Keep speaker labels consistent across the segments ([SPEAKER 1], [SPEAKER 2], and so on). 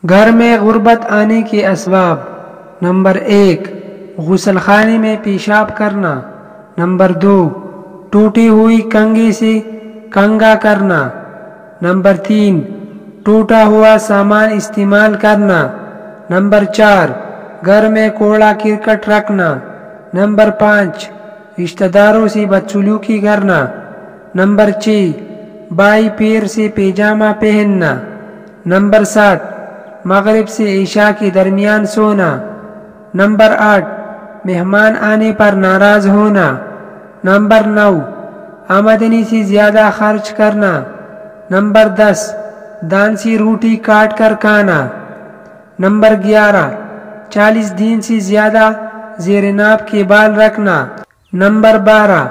[SPEAKER 1] گھر میں غربت آنے کے اسباب: نمبر 1، غسل خانے میں پیشاب کرنا۔ نمبر 2، ٹوٹی ہوئی کنگھی سے کنگھا کرنا۔ نمبر 3، ٹوٹا ہوا سامان استعمال کرنا۔ نمبر 4، گھر میں کوڑا کرکٹ رکھنا۔ نمبر 5، رشتہ داروں سے بدسلوکی کرنا۔ نمبر 6، بائیں پیر سے پیجامہ پہننا۔ نمبر 7، مغرب سے عشاء کے درمیان سونا۔ نمبر 8، مہمان آنے پر ناراض ہونا۔ نمبر 9، آمدنی سے زیادہ خرچ کرنا۔ نمبر 10، دان سے روٹی کاٹ کر کھانا۔ نمبر 11، 40 دن سے زیادہ زیر ناف کے بال رکھنا۔ نمبر 12،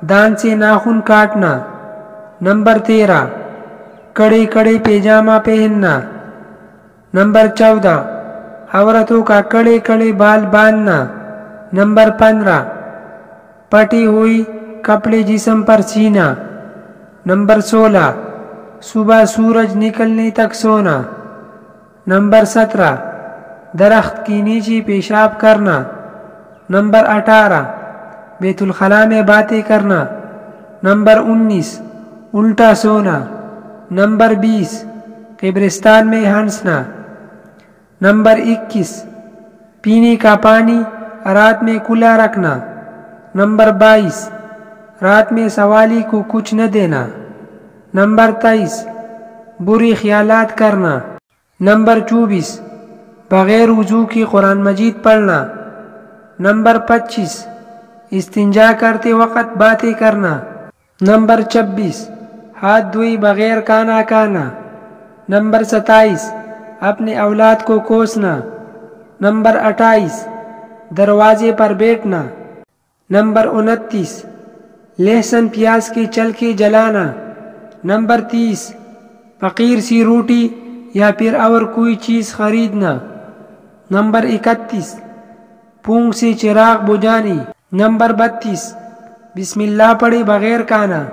[SPEAKER 1] دان سے ناخن کاٹنا۔ نمبر 13، کڑے کڑے پیجامہ پہننا۔ نمبر 14، عورتوں کا کڑے کڑے بال باندھنا۔ نمبر 15، پٹی ہوئی کپڑے جسم پر سینا۔ نمبر 16، صبح سورج نکلنے تک سونا۔ نمبر 17، درخت کے نیچے پیشاب کرنا۔ نمبر 18، بیت الخلاء میں باتیں کرنا۔ نمبر 19، الٹا سونا۔ نمبر 20، قبرستان میں ہنسنا۔ نمبر 21، پینے کا پانی رات میں کھلا رکھنا۔ نمبر 22، رات میں سوالی کو کچھ نہ دینا۔ نمبر 23، برے خیالات کرنا۔ نمبر 24، بغیر وضو کی قرآن مجید پڑھنا۔ نمبر 25، استنجا کرتے وقت باتیں کرنا۔ نمبر 26، ہاتھ دھوئے بغیر کھانا کھانا۔ نمبر 27، اپنے اولاد کو کوسنا۔ نمبر 28، دروازے پر بیٹھنا۔ نمبر 29، لہسن پیاز کے چھلکے جلانا۔ نمبر 30، فقیر سے روٹی یا پھر اور کوئی چیز خریدنا۔ نمبر 31، پونگ سے چراغ بجھانی۔ نمبر 32، بسم اللہ پڑھے بغیر کھانا۔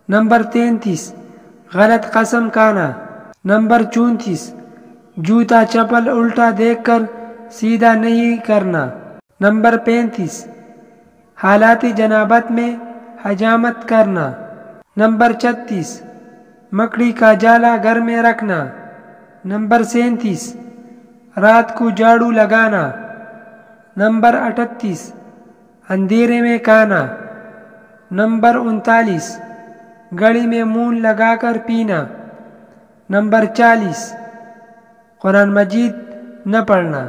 [SPEAKER 1] نمبر 33، غلط قسم کھانا۔ نمبر 34، جوتا چپل الٹا دیکھ کر سیدھا نہیں کرنا۔ نمبر 35، حالات جنابت میں حجامت کرنا۔ نمبر 36، مکڑی کا جالا گھر میں رکھنا۔ نمبر 37، رات کو جھاڑو لگانا۔ نمبر 38، اندھیرے میں کھانا۔ نمبر 39، گھڑی میں مون لگا کر پینا۔ نمبر 40، قرآن مجید نہ پڑھنا۔